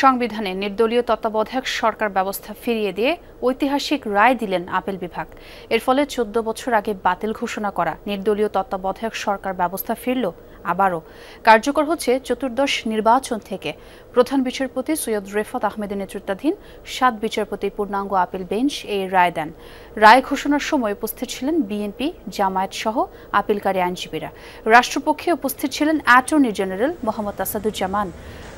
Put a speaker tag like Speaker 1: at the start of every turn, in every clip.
Speaker 1: সংবিধানে নির্দলীয় তত্ত্বাবধায়ক সরকার ব্যবস্থা ফিরিয়ে দিয়ে ঐতিহাসিক রায় দিলেন আপিল বিভাগ। এর ফলে ১৪ বছর আগে বাতিল ঘোষণা করা নির্দলীয় তত্ত্বাবধায়ক সরকার ব্যবস্থা ফিরল আবারও। কার্যকর হচ্ছে চতুর্দশ নির্বাচন থেকে। প্রধান বিচারপতি সৈয়দ রেফাত আহমেদের নেতৃত্বাধীন ৭ বিচারপতির পূর্ণাঙ্গ আপিল বেঞ্চ এই রায় দেন। রায় ঘোষণার সময় উপস্থিত ছিলেন বিএনপি, জামায়াত সহ আপিলকারী আইনজীবীরা। রাষ্ট্রপক্ষে উপস্থিত ছিলেন অ্যাটর্নি জেনারেল মোহাম্মদ আসাদুজ্জামান।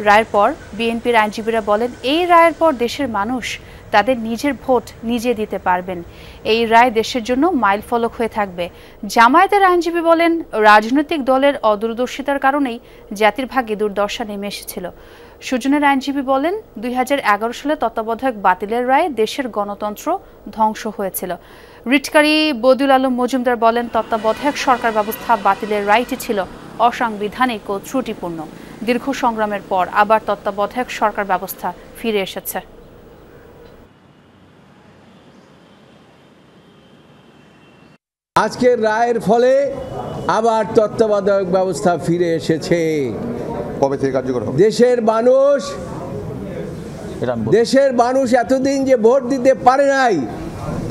Speaker 1: রায়ের পর বিএনপির আইনজীবীরা বলেন, এই রায়ের পর দেশের মানুষ তাদের নিজের ভোট নিজে দিতে পারবেন। এই রায় দেশের জন্য মাইলফলক হয়ে থাকবে। জামায়াতের আইনজীবী বলেন, রাজনৈতিক দলের অদূরদর্শিতার কারণেই জাতির ভাগ্যে দুর্দশা নেমে এসেছিল। সুজনের আইনজীবী বলেন, ২০১১ সালে তত্ত্বাবধায়ক বাতিলের রায়ে দেশের গণতন্ত্র ধ্বংস হয়েছিল। রিটকারী বদিউল আলম মজুমদার বলেন, তত্ত্বাবধায়ক সরকার ব্যবস্থা বাতিলের রায়টি ছিল অসাংবিধানিক ও ত্রুটিপূর্ণ। দীর্ঘ সংগ্রামের পর আবার তত্ত্বাবধায়ক সরকার ব্যবস্থা ফিরে এসেছে।
Speaker 2: আজকের রায়ের ফলে আবার তত্ত্বাবধায়ক ব্যবস্থা ফিরে এসেছে।
Speaker 3: কবে থেকে কার্যকর হবে?
Speaker 2: দেশের মানুষ এতদিন যে ভোট দিতে পারে নাই,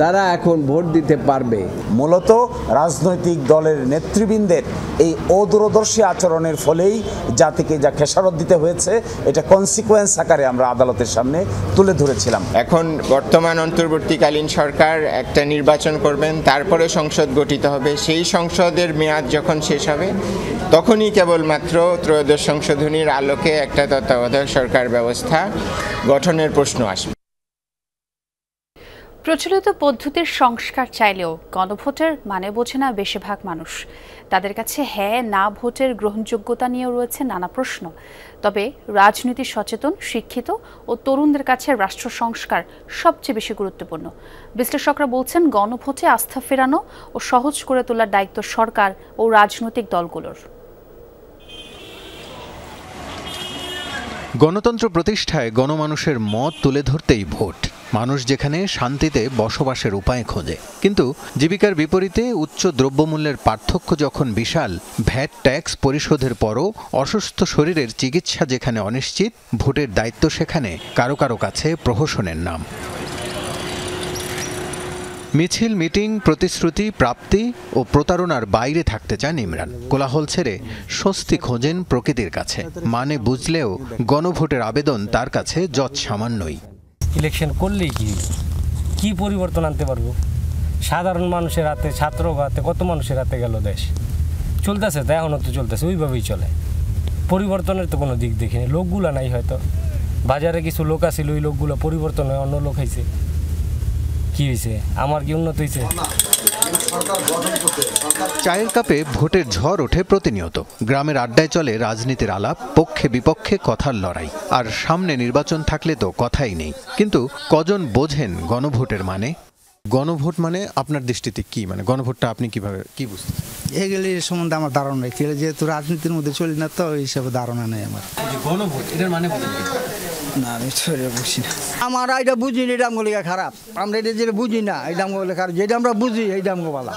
Speaker 2: তারা এখন ভোট দিতে পারবে।
Speaker 4: মূলত রাজনৈতিক দলের নেতৃবৃন্দের এই অদূরদর্শী আচরণের ফলেই জাতিকে যা খেসারত দিতে হয়েছে, এটা কনসিকুয়েন্স আকারে আমরা আদালতের সামনে তুলে ধরেছিলাম।
Speaker 5: এখন বর্তমান অন্তর্বর্তীকালীন সরকার একটা নির্বাচন করবেন, তারপরে সংসদ গঠিত হবে। সেই সংসদের মেয়াদ যখন শেষ হবে, তখনই কেবলমাত্র ত্রয়োদশ সংশোধনীর আলোকে একটা তত্ত্বাবধায়ক সরকার ব্যবস্থা গঠনের প্রশ্ন আসবে।
Speaker 1: প্রচলিত পদ্ধতির সংস্কার চাইলেও গণভোটের মানে বোঝে না বেশিরভাগ মানুষ। তাদের কাছে হ্যাঁ না ভোটের গ্রহণযোগ্যতা নিয়েও রয়েছে নানা প্রশ্ন। তবে রাজনীতি সচেতন, শিক্ষিত ও তরুণদের কাছে রাষ্ট্র সংস্কার সবচেয়ে বেশি গুরুত্বপূর্ণ। বিশ্লেষকরা বলছেন, গণভোটে আস্থা ফেরানো ও সহজ করে তোলার দায়িত্ব সরকার ও রাজনৈতিক দলগুলোর।
Speaker 6: গণতন্ত্র প্রতিষ্ঠায় গণমানুষের মত তুলে ধরতেই ভোট। মানুষ যেখানে শান্তিতে বসবাসের উপায় খোঁজে, কিন্তু জীবিকার বিপরীতে উচ্চ দ্রব্যমূল্যের পার্থক্য যখন বিশাল, ভ্যাট ট্যাক্স পরিশোধের পরও অসুস্থ শরীরের চিকিৎসা যেখানে অনিশ্চিত, ভোটের দায়িত্ব সেখানে কারো কারো কাছে প্রহসনের নাম। মিছিল, মিটিং, প্রতিশ্রুতি, প্রাপ্তি ও প্রতারণার বাইরে থাকতে চান ইমরান। কোলাহল ছেড়ে স্বস্তি খোঁজেন প্রকৃতির কাছে। মানে বুঝলেও গণভোটের আবেদন তার কাছে যৎ সামান্যই।
Speaker 7: ইলেকশন করলেই কি পরিবর্তন আনতে পারবো? সাধারণ মানুষের হাতে, ছাত্র হাতে, কত মানুষের হাতে গেল দেশ। চলতেছে তো, এখনও তো চলতেছে, ওইভাবেই চলে। পরিবর্তনের তো কোনো দিক দেখিনি। লোকগুলো নাই, হয়তো বাজারে কিছু লোক আছিল, ওই লোকগুলো পরিবর্তন হয়ে অন্য লোক হয়েছে। কি হয়েছে? আমার কি উন্নত হয়েছে?
Speaker 6: চায়ের কাপে ভোটের ঝড় ওঠে প্রতিনিয়ত। গ্রামের আড্ডায় চলে রাজনীতির আলাপ, পক্ষে বিপক্ষে কথার লড়াই। আর সামনে নির্বাচন থাকলে তো কথাই নেই। কিন্তু কজন বোঝেন গণভোটের মানে? গণভোট মানে আপনার দৃষ্টিতে কি? মানে গণভোটটা আপনি কিভাবে কি বুঝতেন?
Speaker 8: এগুলি সম্বন্ধে আমার ধারণা নেই, যেহেতু রাজনীতির মধ্যে চলি না, তো ওই হিসাবে ধারণা নেই আমার।
Speaker 6: গণভোট এটার মানে
Speaker 8: না, আমি বুঝি না। আমরা এটা বুঝি না, এটা আমগুলো খারাপ। আমরা এটা যেটা বুঝি না, এই দামগুলো খারাপ। যেটা আমরা বুঝি, এই দামগুলো ভালো।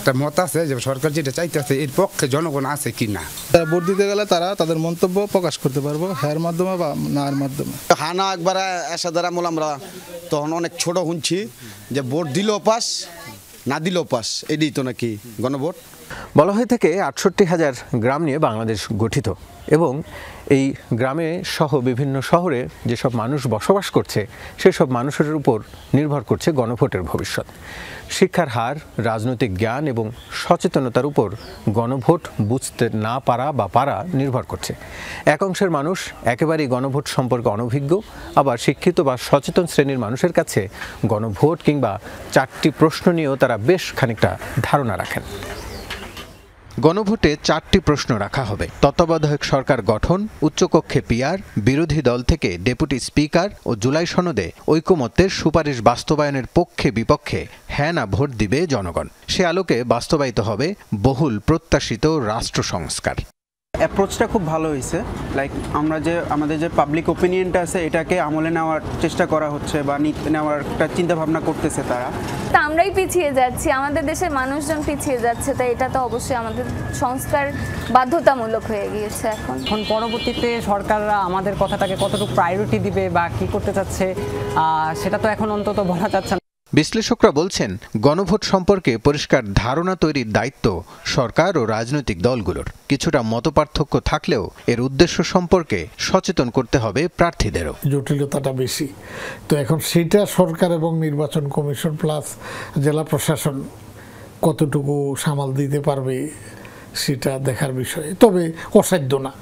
Speaker 9: একটা মত আছে যে সরকার যেটা চাইতেছে, এর পক্ষে জনগণ আছে কি না।
Speaker 10: ভোট দিতে গেলে তারা তাদের মন্তব্য প্রকাশ করতে পারবো, হ্যার মাধ্যমে বা নার মাধ্যমে।
Speaker 11: হানা একবার এসে দ্বারা আমরা তখন অনেক ছোট শুনছি যে ভোট দিলেও পাস, না দিলেও পাস, এটাই তো নাকি গণভোট।
Speaker 6: বলা হয়ে থাকে ৬৮,০০০ গ্রাম নিয়ে বাংলাদেশ গঠিত, এবং এই গ্রামে সহ বিভিন্ন শহরে যেসব মানুষ বসবাস করছে, সেসব মানুষের উপর নির্ভর করছে গণভোটের ভবিষ্যৎ। শিক্ষার হার, রাজনৈতিক জ্ঞান এবং সচেতনতার উপর গণভোট বুঝতে না পারা বা পারা নির্ভর করছে। এক অংশের মানুষ একেবারেই গণভোট সম্পর্কে অনভিজ্ঞ, আবার শিক্ষিত বা সচেতন শ্রেণীর মানুষের কাছে গণভোট কিংবা ৪টি প্রশ্ন নিয়েও তারা বেশ খানিকটা ধারণা রাখেন। গণভোটে ৪টি প্রশ্ন রাখা হবে: তত্ত্বাবধায়ক সরকার গঠন, উচ্চকক্ষে পিআর, বিরোধী দল থেকে ডেপুটি স্পিকার ও জুলাই সনদে ঐকমত্যের সুপারিশ বাস্তবায়নের পক্ষে বিপক্ষে হ্যাঁ না ভোট দিবে জনগণ। সে আলোকে বাস্তবায়িত হবে বহুল প্রত্যাশিত রাষ্ট্র সংস্কার।
Speaker 12: অ্যাপ্রোচটা খুব ভালো হয়েছে। লাইক আমাদের যে পাবলিক ওপিনিয়নটা আছে এটাকে আমলে নেওয়ার চেষ্টা করা হচ্ছে বা নেওয়ার একটা চিন্তাভাবনা করতেছে তারা।
Speaker 13: তা আমরাই পিছিয়ে যাচ্ছি, আমাদের দেশের মানুষজন পিছিয়ে যাচ্ছে, তাই এটা তো অবশ্যই আমাদের সংস্কার বাধ্যতামূলক হয়ে গিয়েছে। এখন
Speaker 14: পরবর্তীতে সরকাররা আমাদের কথাটাকে কতটুকু প্রায়োরিটি দিবে বা কি করতে চাচ্ছে সেটা তো এখন অন্তত বলা যাচ্ছে না।
Speaker 6: বিশ্লেষকরা বলছেন, গণভোট সম্পর্কে পরিষ্কার ধারণা তৈরির দায়িত্ব সরকার ও রাজনৈতিক দলগুলোর। কিছুটা মতপার্থক্য থাকলেও এর উদ্দেশ্য সম্পর্কে সচেতন করতে হবে প্রার্থীদেরও।
Speaker 15: জটিলতাটা বেশি, তো এখন সেটা সরকার এবং নির্বাচন কমিশন প্লাস জেলা প্রশাসন কতটুকু সামাল দিতে পারবে সেটা দেখার বিষয়। তবে অসাধ্য না,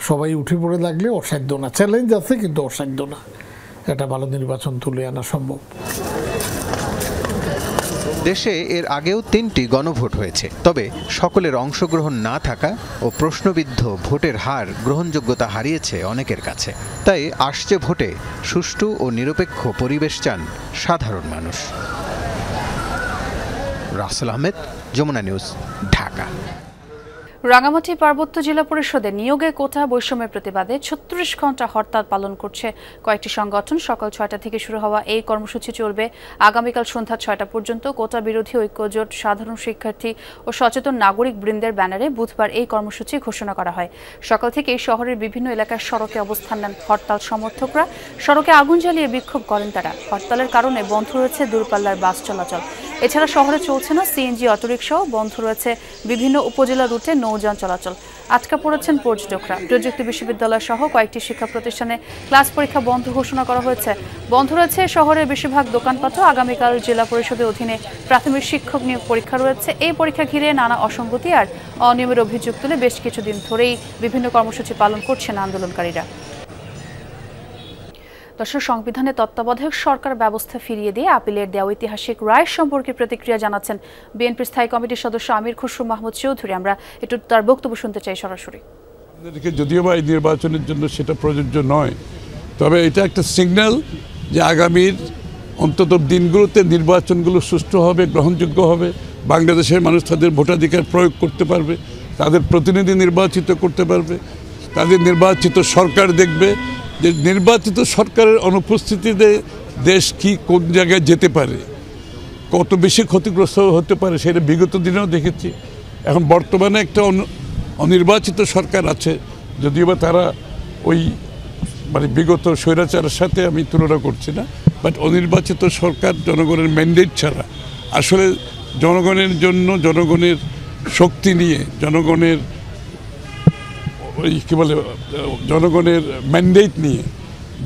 Speaker 15: সবাই উঠে পড়ে লাগলে অসাধ্য না। চ্যালেঞ্জ আছে কিন্তু অসাধ্য না, একটা ভালো নির্বাচন তুলে আনা সম্ভব।
Speaker 6: দেশে এর আগেও 3টি গণভোট হয়েছে, তবে সকলের অংশগ্রহণ না থাকা ও প্রশ্নবিদ্ধ ভোটের হার গ্রহণযোগ্যতা হারিয়েছে অনেকের কাছে। তাই আসছে ভোটে সুষ্ঠু ও নিরপেক্ষ পরিবেশ চান সাধারণ মানুষ। রাসেল আহমেদ, যমুনা নিউজ, ঢাকা।
Speaker 1: রাঙামাটি পার্বত্য জেলা পরিষদে নিয়োগে কোটা বৈষম্যের প্রতিবাদে 36 ঘণ্টা হরতাল পালন করছে কয়েকটি সংগঠন। সকাল 6টা থেকে শুরু হওয়া এই কর্মসূচি চলবে আগামীকাল সন্ধ্যা 6টা পর্যন্ত। কোটা বিরোধী ঐক্যজোট, সাধারণ শিক্ষার্থী ও সচেতন নাগরিক বৃন্দের ব্যানারে বুধবার এই কর্মসূচি ঘোষণা করা হয়। সকাল থেকেই শহরের বিভিন্ন এলাকার সড়কে অবস্থান নেন হরতাল সমর্থকরা। সড়কে আগুন জ্বালিয়ে বিক্ষোভ করেন তারা। হরতালের কারণে বন্ধ রয়েছে দূরপাল্লার বাস চলাচল। এছাড়া শহরে চলছে না সিএনজি অটোরিকশাও। বন্ধ রয়েছে বিভিন্ন উপজেলা রুটে নৌযান চলাচল। আটকা পড়েছেন পর্যটকরা। প্রযুক্তি বিশ্ববিদ্যালয় সহ কয়েকটি শিক্ষা প্রতিষ্ঠানে ক্লাস পরীক্ষা বন্ধ ঘোষণা করা হয়েছে। বন্ধ রয়েছে শহরের বেশিরভাগ দোকানপাটও। আগামীকাল জেলা পরিষদের অধীনে প্রাথমিক শিক্ষক নিয়োগ পরীক্ষা রয়েছে। এই পরীক্ষা ঘিরে নানা অসঙ্গতি আর অনিয়মের অভিযোগ তুলে বেশ কিছুদিন ধরেই বিভিন্ন কর্মসূচি পালন করছেন আন্দোলনকারীরা। দর্শক, সংবিধানে তত্ত্বাবধায়ক সরকার ব্যবস্থা ফিরিয়ে দিয়ে আপিলের দেওয়া ঐতিহাসিক রায় সম্পর্কে প্রতিক্রিয়া জানাচ্ছেন বিএনপির স্থায়ী কমিটির সদস্য আমির খসরু মাহমুদ চৌধুরী। আমরা একটু তার বক্তব্য শুনতে চাই সরাসরি।
Speaker 16: যদিও বা এই নির্বাচনের জন্য সেটা প্রযোজ্য নয়, তবে এটা একটা সিগন্যাল যে আগামীর অন্তত দিনগুলোতে নির্বাচনগুলো সুষ্ঠু হবে, গ্রহণযোগ্য হবে। বাংলাদেশের মানুষ তাদের ভোটাধিকার প্রয়োগ করতে পারবে, তাদের প্রতিনিধি নির্বাচিত করতে পারবে, তাদের নির্বাচিত সরকার দেখবে যে নির্বাচিত সরকারের অনুপস্থিতিতে দেশ কি কোন জায়গায় যেতে পারে, কত বেশি ক্ষতিগ্রস্ত হতে পারে সেটা বিগত দিনেও দেখেছি। এখন বর্তমানে একটা অনির্বাচিত সরকার আছে, যদিও বা তারা ওই বিগত স্বৈরাচারের সাথে আমি তুলনা করছি না, বাট অনির্বাচিত সরকার জনগণের ম্যান্ডেট ছাড়া আসলে জনগণের জন্য, জনগণের শক্তি নিয়ে, জনগণের জনগণের ম্যান্ডেট নিয়ে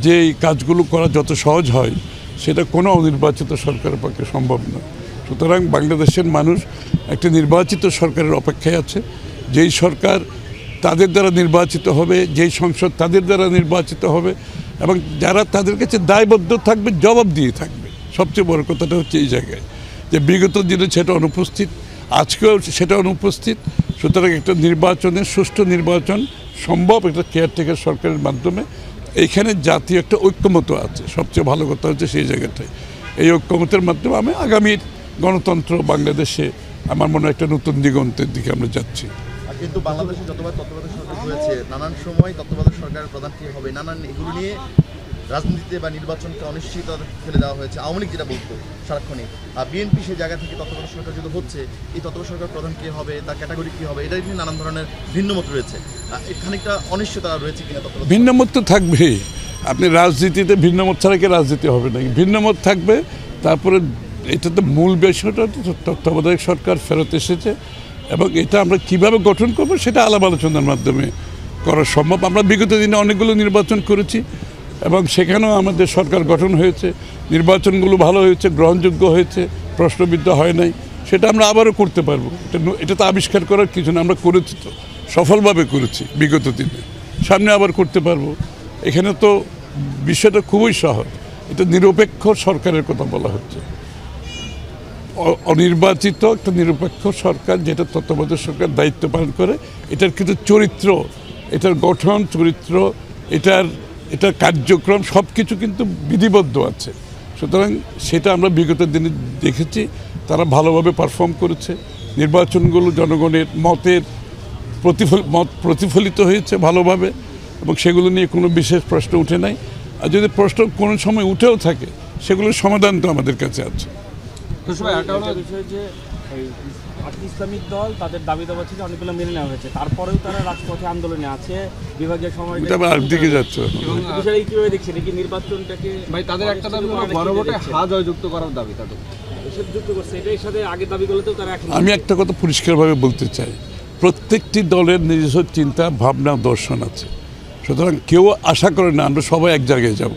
Speaker 16: যে কাজগুলো করা যত সহজ হয় সেটা কোনো অনির্বাচিত সরকারের পক্ষে সম্ভব নয়। সুতরাং বাংলাদেশের মানুষ একটা নির্বাচিত সরকারের অপেক্ষায় আছে, যেই সরকার তাদের দ্বারা নির্বাচিত হবে, যেই সংসদ তাদের দ্বারা নির্বাচিত হবে এবং যারা তাদের কাছে দায়বদ্ধ থাকবে, জবাব দিয়ে থাকবে। সবচেয়ে বড় কথাটা হচ্ছে এই জায়গায় যে বিগত দিনে সেটা অনুপস্থিত, আজকেও সেটা অনুপস্থিত। সুতরাং একটা নির্বাচনের সুষ্ঠু নির্বাচন সম্ভব একটা কেয়ারটেকার সরকারের মাধ্যমে। এইখানে জাতীয় একটা ঐক্যমত আছে, সবচেয়ে ভালো কথা হচ্ছে সেই জায়গাটায়। এই ঐক্যমতের মাধ্যমে আমি আগামীর গণতন্ত্র বাংলাদেশে আমার মনে হয় একটা নতুন দিগন্তের দিকে আমরা যাচ্ছি।
Speaker 3: কিন্তু বাংলাদেশে যতবার তত্ত্বাবধায়ক সরকার হয়েছে, নানান সময় তত্ত্বাবধায়ক সরকারের প্রধান কী হবে, নানান এগুলো নিয়ে রাজনীতিতে বা নির্বাচনকে অনিশ্চয়তা ফেলে দেওয়া হয়েছে। আওয়ামী লীগ যেটা বলতো সারাক্ষণই, আর বিএনপি সেই জায়গা থেকে তত্ত্বাবধায়ক সরকার যদি হচ্ছে, এই তত্ত্বাবধায়ক সরকার প্রধান কী হবে, তার ক্যাটাগরি কী হবে, এটা নিয়ে নানান ধরনের ভিন্নমত রয়েছে। খানিকটা অনিশ্চয়তা রয়েছে কিনা?
Speaker 16: ভিন্নমত তো থাকবেই। আপনি রাজনীতিতে ভিন্নমত ছাড়া কি রাজনীতি হবে নাকি? ভিন্নমত থাকবে। তারপরে এটা তো মূল বিষয়টা তত্ত্বাবধায়ক সরকার ফেরত এসেছে এবং এটা আমরা কিভাবে গঠন করব সেটা আলাপ আলোচনার মাধ্যমে করা সম্ভব। আমরা বিগত দিনে অনেকগুলো নির্বাচন করেছি এবং সেখানেও আমাদের সরকার গঠন হয়েছে, নির্বাচনগুলো ভালো হয়েছে, গ্রহণযোগ্য হয়েছে, প্রশ্নবিদ্ধ হয় নাই। সেটা আমরা আবারও করতে পারবো। এটা তো আবিষ্কার করার কিছু না, আমরা করেছি, তো সফলভাবে করেছি বিগত দিনে, সামনে আবার করতে পারবো। এখানে তো বিষয়টা খুবই সহজ, এটা নিরপেক্ষ সরকারের কথা বলা হচ্ছে। অনির্বাচিত একটা নিরপেক্ষ সরকার যেটা তত্ত্বাবধায়ক সরকার দায়িত্ব পালন করে, এটার কিন্তু চরিত্র, এটার গঠন, চরিত্র, এটার কার্যক্রম সব কিছু কিন্তু বিধিবদ্ধ আছে। সুতরাং সেটা আমরা বিগত দিনে দেখেছি, তারা ভালোভাবে পারফর্ম করেছে। নির্বাচনগুলো জনগণের মতের মত প্রতিফলিত হয়েছে ভালোভাবে, এবং সেগুলো নিয়ে কোনো বিশেষ প্রশ্ন উঠে নাই। আর যদি প্রশ্ন কোনো সময় উঠেও থাকে সেগুলোর সমাধান তো আমাদের কাছে আছে।
Speaker 17: ইসলামিক দল তাদের দাবি দাবা ছিল অনেকগুলো মেনে নেওয়া হয়েছে, তারপরেও তারা রাজপথে আন্দোলনে আছে বিভাগীয় সময়
Speaker 16: দিকে যাচ্ছে।
Speaker 17: কিভাবে দেখছেন কি নির্বাচনটাকে?
Speaker 18: ভাই তাদের একটা দাবি হলো গণভোটে হা জয়যুক্ত করার দাবি, তাদের
Speaker 17: যুক্ত করছে, এটার সাথে আগের দাবিগুলোতেও তারা এখন।
Speaker 16: আমি একটা কথা পরিষ্কারভাবে বলতে চাই, প্রত্যেকটি দলের নিজস্ব চিন্তা ভাবনা দর্শন আছে, সুতরাং কেউ আশা করে না আমরা সবাই এক জায়গায় যাব,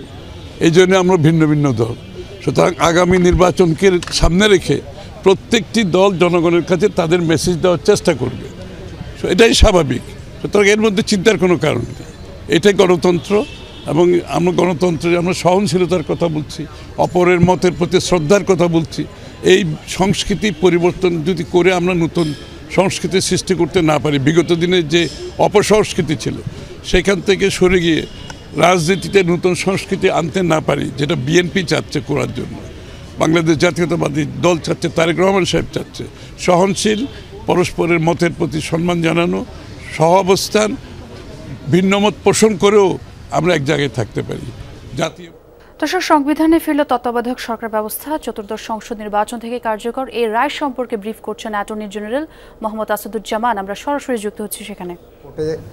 Speaker 16: এই জন্য আমরা ভিন্ন ভিন্ন দল। সুতরাং আগামী নির্বাচনকে সামনে রেখে প্রত্যেকটি দল জনগণের কাছে তাদের মেসেজ দেওয়ার চেষ্টা করবে, এটাই স্বাভাবিক। সুতরাং এর মধ্যে চিন্তার কোনো কারণ নেই, এটাই গণতন্ত্র। এবং আমরা গণতন্ত্রে আমরা সহনশীলতার কথা বলছি, অপরের মতের প্রতি শ্রদ্ধার কথা বলছি। এই সংস্কৃতি পরিবর্তন যদি করে আমরা নতুন সংস্কৃতি সৃষ্টি করতে না পারি, বিগত দিনের যে অপসংস্কৃতি ছিল সেখান থেকে সরে গিয়ে রাজনীতিতে নতুন সংস্কৃতি আনতে না পারি, যেটা বিএনপি চাচ্ছে করার জন্য, বাংলাদেশ জাতীয়তাবাদী দল চাচ্ছে, তারেক রহমান সাহেব চাচ্ছে, সহনশীল, পরস্পরের মতের প্রতি সম্মান জানানো, সহাবস্থান, ভিন্নমত পোষণ করেও আমরা এক জায়গায় থাকতে পারি। জাতীয়
Speaker 1: দর্শক, সংবিধানে ফিরল তত্ত্বাবধায়ক সরকার ব্যবস্থা, চতুর্দশ সংসদ নির্বাচন থেকে কার্যকর। এই রায় সম্পর্কে ব্রিফ করছেন অ্যাটর্নি জেনারেল মোহাম্মদ আসাদুজ্জামান। আমরা সরাসরি যুক্ত হচ্ছি সেখানে।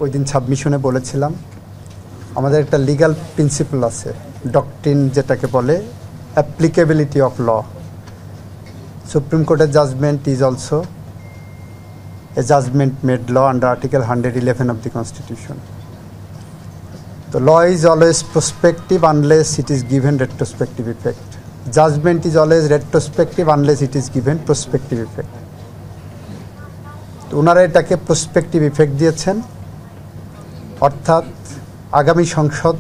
Speaker 19: ওই দিন সাবমিশনে বলেছিলাম আমাদের একটা লিগ্যাল প্রিন্সিপাল আছে, ডক্ট্রিন যেটাকে বলে অ্যাপ্লিকেবিলিটি অফ ল। সুপ্রিম কোর্টের judgment is also a judgment made law under article 111 of the constitution. The law is always prospective unless it is given retrospective effect. Judgment is always retrospective unless it is given prospective effect. তো ওনারা এটাকে prospective effect দিয়েছেন, অর্থাৎ আগামী সংসদ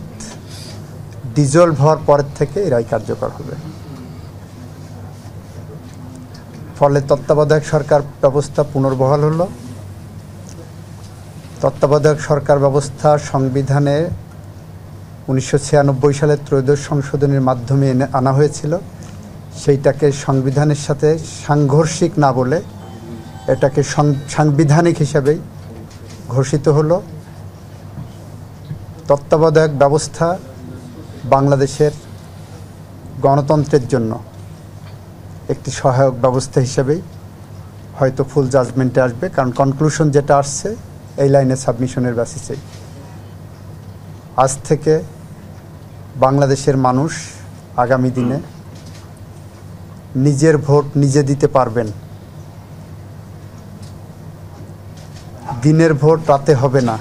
Speaker 19: dissolved হওয়ার পরের থেকে এই রায় কার্যকর হবে। ফলে তত্ত্বাবধায়ক সরকার ব্যবস্থা পুনর্বহাল হলো। তত্ত্বাবধায়ক সরকার ব্যবস্থা সংবিধানে 1996 সালে ত্রয়োদশ সংশোধনীর মাধ্যমে আনা হয়েছিল, সেইটাকে সংবিধানের সাথে সাংঘর্ষিক না বলে এটাকে সাংবিধানিক হিসাবেই ঘোষিত হলো। তত্ত্বাবধায়ক ব্যবস্থা বাংলাদেশের গণতন্ত্রের জন্য একটি সহায়ক ব্যবস্থা হিসাবেই হয়তো ফুল জাজমেন্টে আসবে, কারণ কনক্লুশন যেটা আসছে এই লাইনে সাবমিশনের বেসিসেই। আজ থেকে বাংলাদেশের মানুষ আগামী দিনে নিজের ভোট নিজে দিতে পারবেন। দিনের ভোট রাতে হবে না,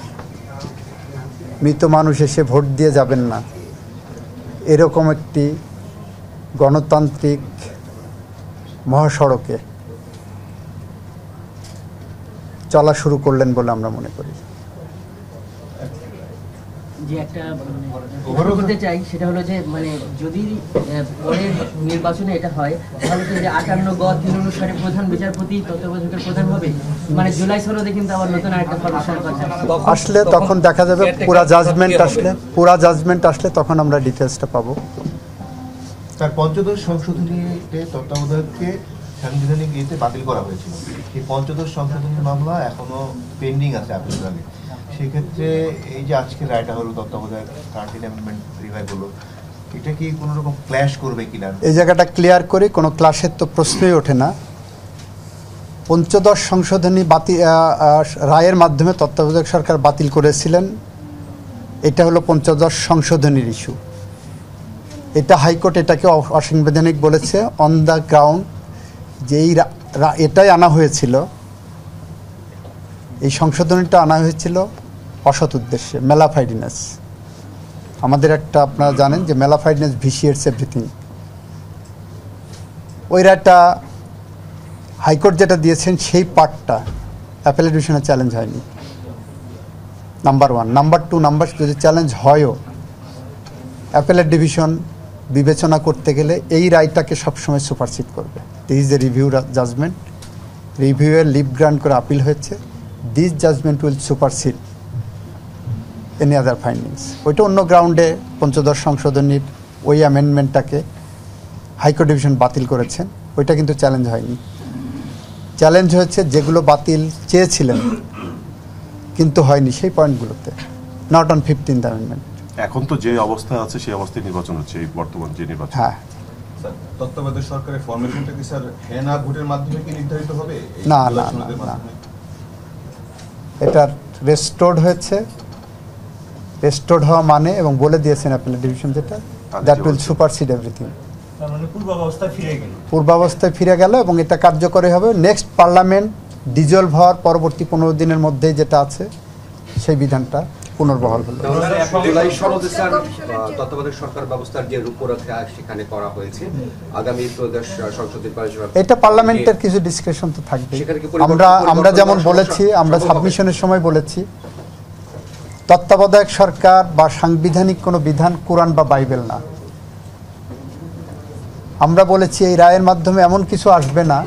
Speaker 19: মৃত মানুষ এসে ভোট দিয়ে যাবেন না, এরকম একটি গণতান্ত্রিক মহাসড়কে চলা শুরু করলেন বলে আমরা মনে করি।
Speaker 20: যে একটা বলতে চাই সেটা হলো যে মানে যদি পরের নির্বাচনে এটা হয় তাহলে তো যে 58 গ 3 অনুসারে প্রধান বিচারপতি তত্ত্বাবধায়কের প্রধান হবে, মানে জুলাই 16 কিন্তু আবার নতুন আরেকটা ফরমেশন
Speaker 19: আসলে তখন দেখা যাবে পুরা জাজমেন্ট আসলে তখন আমরা ডিটেইলসটা পাবো।
Speaker 21: তার পঞ্চদশ সংশোধনীতে তত্ত্বাবধায়ককে সাংবিধানিক ইয়েতে বাতিল করা হয়েছিল, এই পঞ্চদশ সংশোধনী মামলা এখনো পেন্ডিং আছে আপিল বিভাগে। সেক্ষেত্রে এই যে আজকের রায়টা হলো তত্ত্বাবধায়ক 13 অ্যামেন্ডমেন্ট রিভাইভ হলো, এটা কি কোনো রকম ক্ল্যাশ করবে কিনা?
Speaker 19: এই জায়গাটা ক্লিয়ার করি, কোনো ক্লাসের তো প্রশ্নই ওঠে না। পঞ্চদশ সংশোধনী রায়ের মাধ্যমে তত্ত্বাবধায়ক সরকার বাতিল করেছিলেন, এটা হলো পঞ্চদশ সংশোধনীর ইস্যু। এটা হাইকোর্ট এটাকে অসাংবিধানিক বলেছে অন দ্য গ্রাউন্ড যে এটাই আনা হয়েছিল, এই সংশোধনীটা আনা হয়েছিল অসৎ উদ্দেশ্যে, ম্যালাফাইডনেস। আমাদের একটা আপনারা জানেন যে ম্যালাফাইডনেস ভিসিয়েটস এভরিথিং। ওই রায়টা হাইকোর্ট যেটা দিয়েছেন সেই পার্টটা অ্যাপেলেট ডিভিশনে চ্যালেঞ্জ হয়নি, নাম্বার 1। নাম্বার 2, যদি চ্যালেঞ্জ হয়ও অ্যাপেলেট ডিভিশন বিবেচনা করতে গেলে এই রায়টাকে সবসময় সুপারসিড করবে। This is a review judgement, রিভিউয়ের লিভ গ্রান্ট করে আপিল হয়েছে, this judgement will supersede any other findings. ওইটা অন্য গ্রাউন্ডে পঞ্চদশ সংশোধনীর ওই অ্যামেন্ডমেন্টটাকে হাইকোর্ট ডিভিশন বাতিল করেছেন, ওইটা কিন্তু চ্যালেঞ্জ হয়নি। চ্যালেঞ্জ হয়েছে যেগুলো বাতিল চেয়েছিলেন কিন্তু হয়নি সেই পয়েন্টগুলোতে, নট অন 15th অ্যামেন্ডমেন্ট।
Speaker 2: এখন তো যে অবস্থা আছে সেই অবস্থায় নির্বাচন হচ্ছে, এই বর্তমান যে নির্বাচন।
Speaker 19: হ্যাঁ,
Speaker 21: তত্ত্বাবধায়ক সরকারের ফরমেশনটা কি স্যার হ্যাঁ না ভোটের মাধ্যমে কি নির্ধারিত হবে?
Speaker 19: না না না, এটা রেস্টোর্ড হয়েছে, রেস্টোর্ড হওয়া মানে, এবং বলে দিয়েছেন অ্যাপিলেট ডিভিশন যেটা, দ্যাট উইল সুপারসিড এভরিথিং।
Speaker 21: তার মানে পূর্বাবস্থায় ফিরে গেল,
Speaker 19: পূর্বাবস্থায় ফিরে গেল, এবং এটা কার্যকরী হবে নেক্সট পার্লামেন্ট ডিজলভ হওয়ার পরবর্তী 15 দিনের মধ্যেই যেটা আছে সেই বিধানটা পুনর্বহাল হলো।
Speaker 22: জুলাই সনদে স্যার তত্ত্বাবধায়ক সরকার ব্যবস্থার যে রূপরেখা সেখানে করা হয়েছে, আগামী ত্রয়োদশ সংসদ নির্বাচন,
Speaker 19: এটা পার্লামেন্টের কিছু ডিসকাশন তো থাকবে। আমরা যেমন বলেছি, আমরা সাবমিশনের সময় বলেছি, তত্ত্বাবধায়ক সরকার বা সাংবিধানিক কোনো বিধান কোরআন বা বাইবেল না। আমরা বলেছি এই রায়ের মাধ্যমে এমন কিছু আসবে না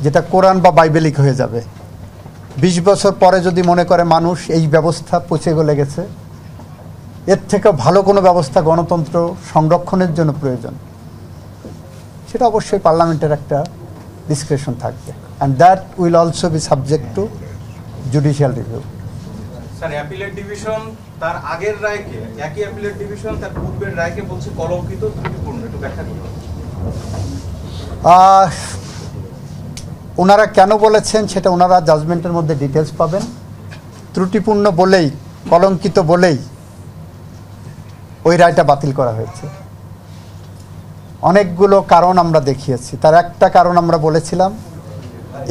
Speaker 19: যেটা কোরআন বা বাইবেলিক হয়ে যাবে। 20 বছর পরে যদি মনে করে মানুষ এই ব্যবস্থা পচে গলে গেছে, এর থেকে ভালো কোনো ব্যবস্থা গণতন্ত্র সংরক্ষণের জন্য প্রয়োজন, সেটা অবশ্যই পার্লামেন্টের একটা ডিসক্রিপশন থাকবে, and that will also be subject to judicial review.
Speaker 18: Sir appellate division তার আগের রায়কে, একই অ্যাপিলেট ডিভিশন তার পূর্বের রায়কে বলছে কলঙ্কিত, ত্রুটিপূর্ণ, একটু ব্যাখ্যা করুন।
Speaker 19: ওনারা কেন বলেছেন সেটা ওনারা জাজমেন্টের মধ্যে ডিটেলস পাবেন। ত্রুটিপূর্ণ বলেই, কলঙ্কিত বলেই ওই রায়টা বাতিল করা হয়েছে। অনেকগুলো কারণ আমরা দেখিয়েছি, তার একটা কারণ আমরা বলেছিলাম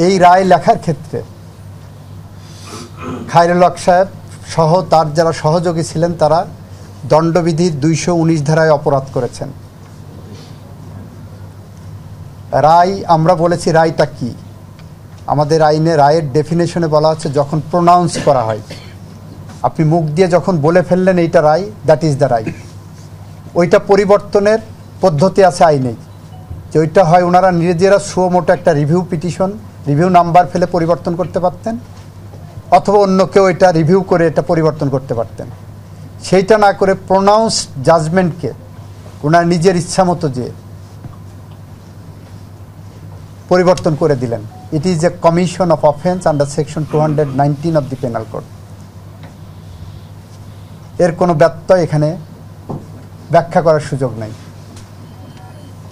Speaker 19: এই রায় লেখার ক্ষেত্রে খায়রুল হক সাহেব সহ তার যারা সহযোগী ছিলেন তারা দণ্ডবিধির 219 ধারায় অপরাধ করেছেন। রায়, আমরা বলেছি রায়টা কি, আমাদের আইনে রায়ের ডেফিনেশনে বলা হচ্ছে যখন প্রোনাউন্স করা হয়, আপনি মুখ দিয়ে যখন বলে ফেললেন এইটা রায়, দ্যাট ইজ দ্য রায়। ওইটা পরিবর্তনের পদ্ধতি আছে আইনেই, যে ওইটা হয় ওনারা নিজেরা সুমোটো একটা রিভিউ পিটিশন, রিভিউ নাম্বার ফেলে পরিবর্তন করতে পারতেন, অথবা অন্য কেউ এটা রিভিউ করে এটা পরিবর্তন করতে পারতেন। সেইটা না করে প্রোনাউন্স জাজমেন্টকে ওনার নিজের ইচ্ছা মতো যে পরিবর্তন করে দিলেন। It is a commission of offence under section 219 of the penal code. এর কোনো ব্যত্যয় এখানে ব্যাখ্যা করার সুযোগ নাই।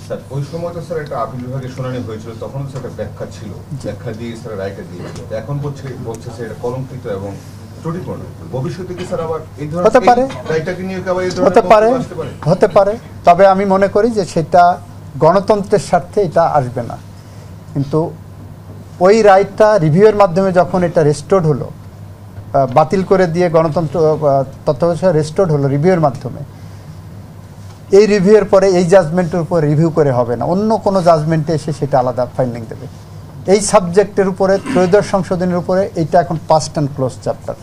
Speaker 21: স্যার ওই সময় তো স্যার একটা আপিল বিভাগে শুনানি হয়েছিল, তখন স্যার একটা ব্যাখ্যা ছিল, ব্যাখ্যা দিয়ে স্যার রায়টা দিয়েছিল। এখন বলছে স্যার এটা কলঙ্কিত এবং ত্রুটিপূর্ণ। ভবিষ্যতে কি স্যার আবার এই ধরনের
Speaker 19: হতে পারে,
Speaker 21: রায়টাকে নিয়ে আবার এই
Speaker 19: হতে পারে, হতে পারে, তবে আমি মনে করি যে সেটা গণতন্ত্রের স্বার্থে এটা আসবে না। কিন্তু ওই রায়টা রিভিউয়ের মাধ্যমে যখন এটা রেস্টোর্ড হলো, বাতিল করে দিয়ে গণতন্ত্র তত্ত্বাবধায়ক রেস্টোর্ড হলো রিভিউয়ের মাধ্যমে, এই রিভিউয়ের পরে এই জাজমেন্টের উপর রিভিউ করে হবে না, অন্য কোনো জাজমেন্টে এসে সেটা আলাদা ফাইন্ডিং দেবে। এই সাবজেক্টের উপরে ত্রয়োদশ সংশোধনের উপরে এইটা এখন past and close chapter.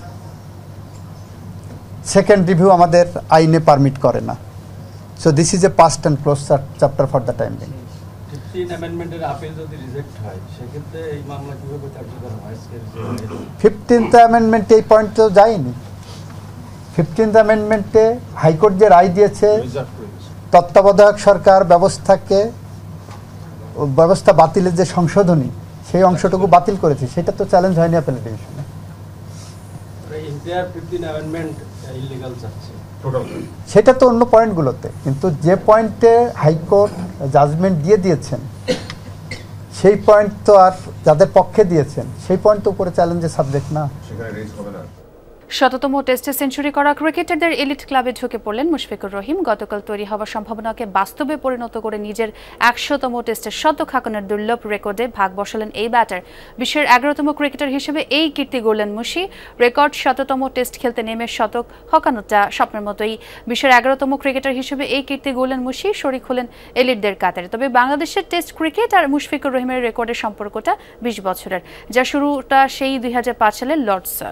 Speaker 19: Second review আমাদের আইনে পারমিট করে না। So this is a past and close chapter for the time being.
Speaker 17: 15 অ্যামেন্ডমেন্টের আপিল যদি রিজেক্ট হয় সেক্ষেত্রে এই মামলা কিভাবে কার্যকর হয়?
Speaker 19: 15th অ্যামেন্ডমেন্টে এই পয়েন্ট তো যায়নি। 15th অ্যামেন্ডমেন্টে হাইকোর্ট যে রায় দিয়েছে তত্ত্বাবধায়ক সরকার ব্যবস্থা বাতিলের যে সংশোধনী, সেই অংশটুকু বাতিল করেছে, সেটা তো চ্যালেঞ্জ হয়নি অ্যাপিলেট ডিভিশনে। সেটা তো অন্য পয়েন্টগুলোতে, কিন্তু যে পয়েন্টে হাইকোর্ট জাজমেন্ট দিয়ে দিয়েছেন সেই পয়েন্ট তো আর যাদের পক্ষে দিয়েছেন সেই পয়েন্ট তো উপরে চ্যালেঞ্জের সাবজেক্ট না। সেখানে রেজ হবে না।
Speaker 1: শততম টেস্টে সেঞ্চুরি করা ক্রিকেটারদের এলিট ক্লাবে ঢুকে পড়লেন মুশফিকুর রহিম। গতকাল তৈরি হওয়ার সম্ভাবনাকে বাস্তবে পরিণত করে নিজের 100তম টেস্টের শতক হাঁকানোর দুর্লভ রেকর্ডে ভাগ বসালেন এই ব্যাটার। বিশ্বের 11তম ক্রিকেটার হিসেবে এই কীর্তি গড়লেন মুশি। রেকর্ড 100তম টেস্ট খেলতে নেমে শতক হাঁকানোটা স্বপ্নের মতোই। বিশ্বের 11তম ক্রিকেটার হিসেবে এই কীর্তি গড়লেন মুশি, শরিক হলেন এলিটদের কাতারে। তবে বাংলাদেশের টেস্ট ক্রিকেট আর মুশফিকুর রহিমের রেকর্ডের সম্পর্কটা 20 বছরের, যা শুরুটা সেই 2005 সালের লর্ডসে।